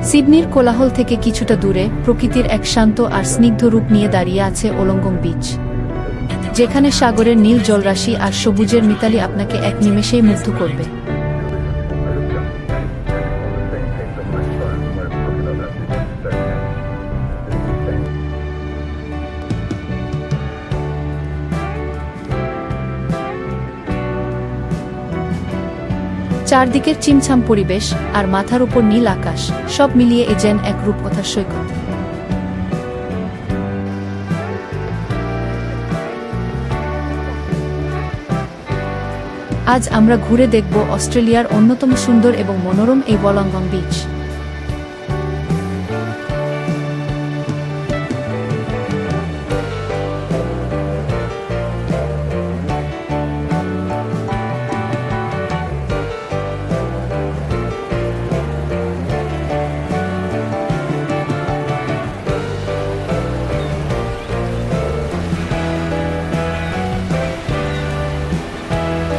সিডনির কোলাহল থেকে কিছুটা দূরে প্রকৃতির এক শান্ত আর স্নিগ্ধ রূপ নিয়ে দাঁড়িয়ে আছে ওলঙ্গম বিচ, যেখানে সাগরের নীল জলরাশি আর সবুজের মিতালি আপনাকে এক নিমেষেই মুগ্ধ করবে। চারদিকের চিমছাম পরিবেশ আর মাথার উপর নীল আকাশ, সব মিলিয়ে এ যেন এক রূপকথার সৈকত। আজ আমরা ঘুরে দেখব অস্ট্রেলিয়ার অন্যতম সুন্দর এবং মনোরম এই ওলঙ্গম বিচ।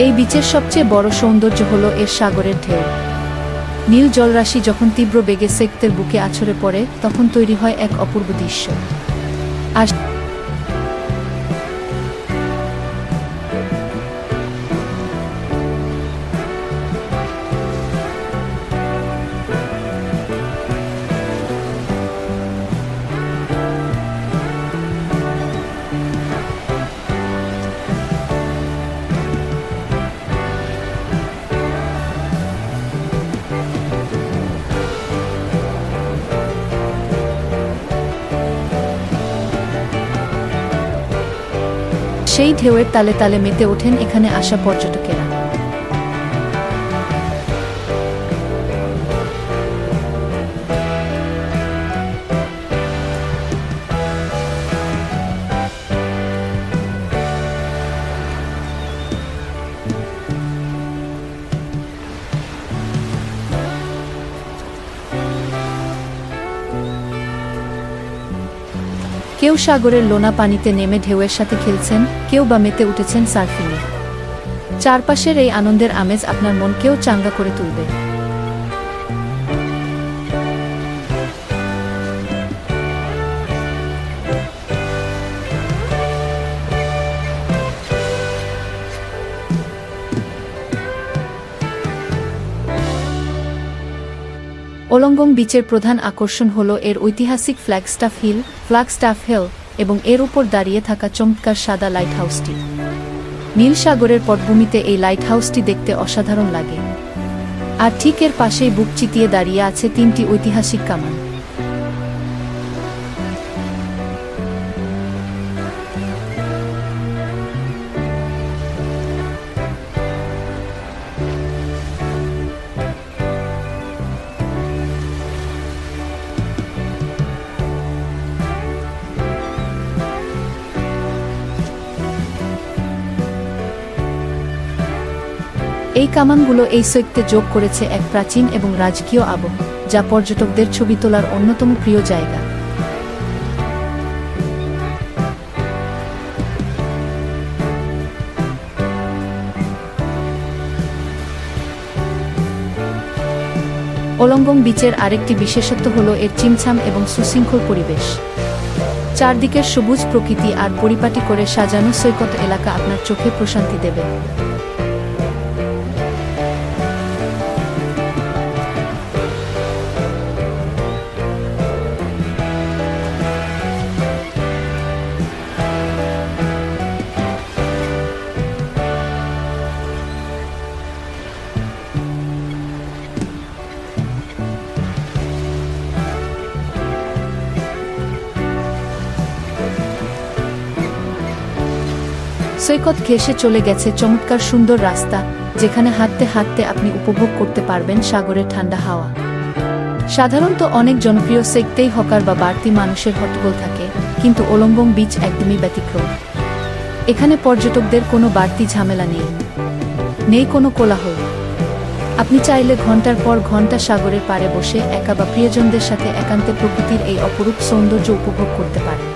এই বিচের সবচেয়ে বড় সৌন্দর্য হল এর সাগরের ঢেউ। নীল জলরাশি যখন তীব্র বেগে সেক্তের বুকে আছড়ে পড়ে, তখন তৈরি হয় এক অপূর্ব দৃশ্য। আর সেই ঢেউয়ের তালে তালে মেতে ওঠেন এখানে আসা পর্যটকেরা। কেউ সাগরের লোনা পানিতে নেমে ঢেউয়ের সাথে খেলছেন, কেউ বা মেতে উঠেছেন সার্ফিংয়ে। চারপাশের এই আনন্দের আমেজ আপনার মনকেও চাঙ্গা করে তুলবে। ওলঙ্গম বিচের প্রধান আকর্ষণ হল এর ঐতিহাসিক ফ্ল্যাগস্টাফ হিল এবং এর উপর দাঁড়িয়ে থাকা চমৎকার সাদা লাইট হাউসটি। নীল সাগরের পটভূমিতে এই লাইট হাউসটি দেখতে অসাধারণ লাগে। আর ঠিক এর পাশেই বুক চিতিয়ে দাঁড়িয়ে আছে তিনটি ঐতিহাসিক কামান। এই কামানগুলো এই সৈকতে যোগ করেছে এক প্রাচীন এবং রাজকীয় আবহ, যা পর্যটকদের ছবি তোলার অন্যতম প্রিয় জায়গা। ওলঙ্গম বিচের আরেকটি বিশেষত্ব হল এর চিমছাম এবং সুশৃঙ্খল পরিবেশ। চারদিকের সবুজ প্রকৃতি আর পরিপাটি করে সাজানো সৈকত এলাকা আপনার চোখে প্রশান্তি দেবে। সৈকত ঘেঁষে চলে গেছে চমৎকার সুন্দর রাস্তা, যেখানে হাঁটতে হাঁটতে আপনি উপভোগ করতে পারবেন সাগরের ঠান্ডা হাওয়া। সাধারণত অনেক জনপ্রিয় সৈকতেই হকার বা বাড়তি মানুষের হট্টগোল থাকে, কিন্তু ওলঙ্গম বিচ একদমই ব্যতিক্রম। এখানে পর্যটকদের কোনো বাড়তি ঝামেলা নেই কোনো কোলাহল। আপনি চাইলে ঘন্টার পর ঘন্টা সাগরের পাড়ে বসে একা বা প্রিয়জনদের সাথে একান্তে প্রকৃতির এই অপরূপ সৌন্দর্য উপভোগ করতে পারেন।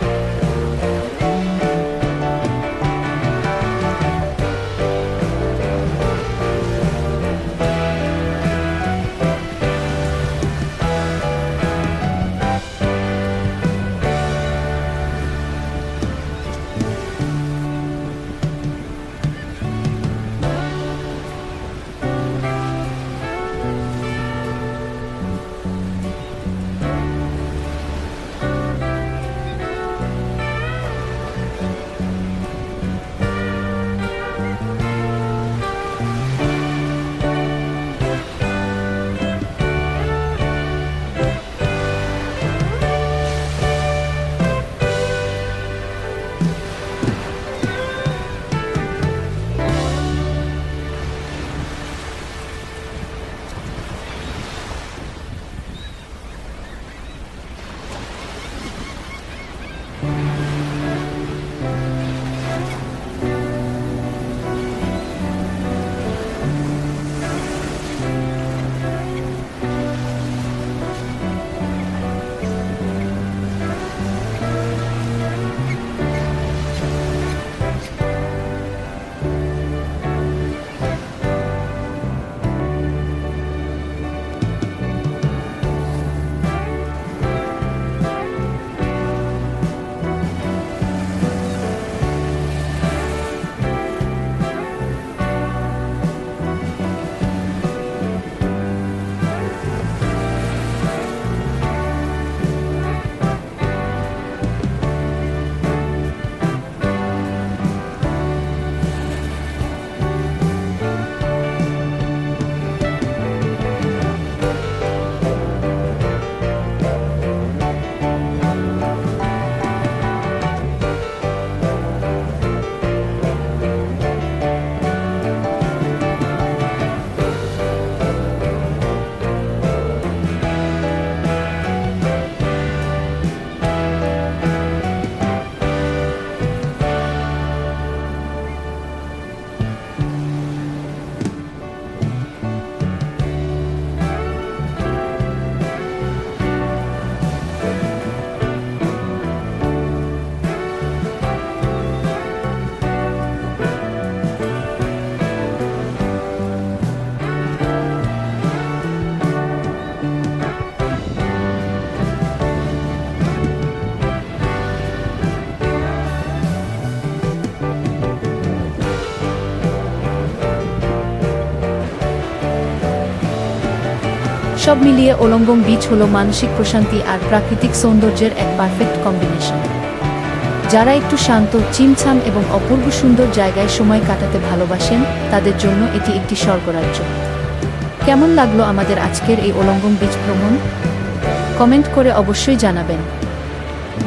সব মিলিয়ে ওলঙ্গম বিচ হলো মানসিক প্রশান্তি আর প্রাকৃতিক সৌন্দর্যের এক পারফেক্ট কম্বিনেশন। যারা একটু শান্ত, চিমছাম এবং অপূর্ব সুন্দর জায়গায় সময় কাটাতে ভালোবাসেন, তাদের জন্য এটি একটি স্বর্গরাজ্য। কেমন লাগলো আমাদের আজকের এই ওলঙ্গম বিচ ভ্রমণ? কমেন্ট করে অবশ্যই জানাবেন।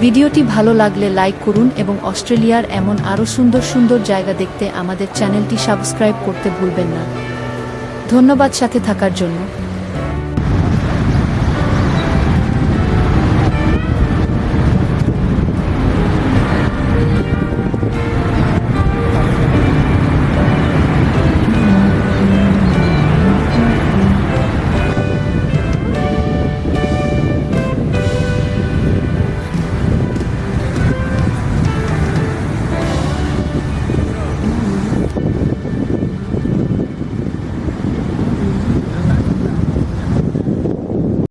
ভিডিওটি ভালো লাগলে লাইক করুন এবং অস্ট্রেলিয়ার এমন আরও সুন্দর সুন্দর জায়গা দেখতে আমাদের চ্যানেলটি সাবস্ক্রাইব করতে ভুলবেন না। ধন্যবাদ সাথে থাকার জন্য।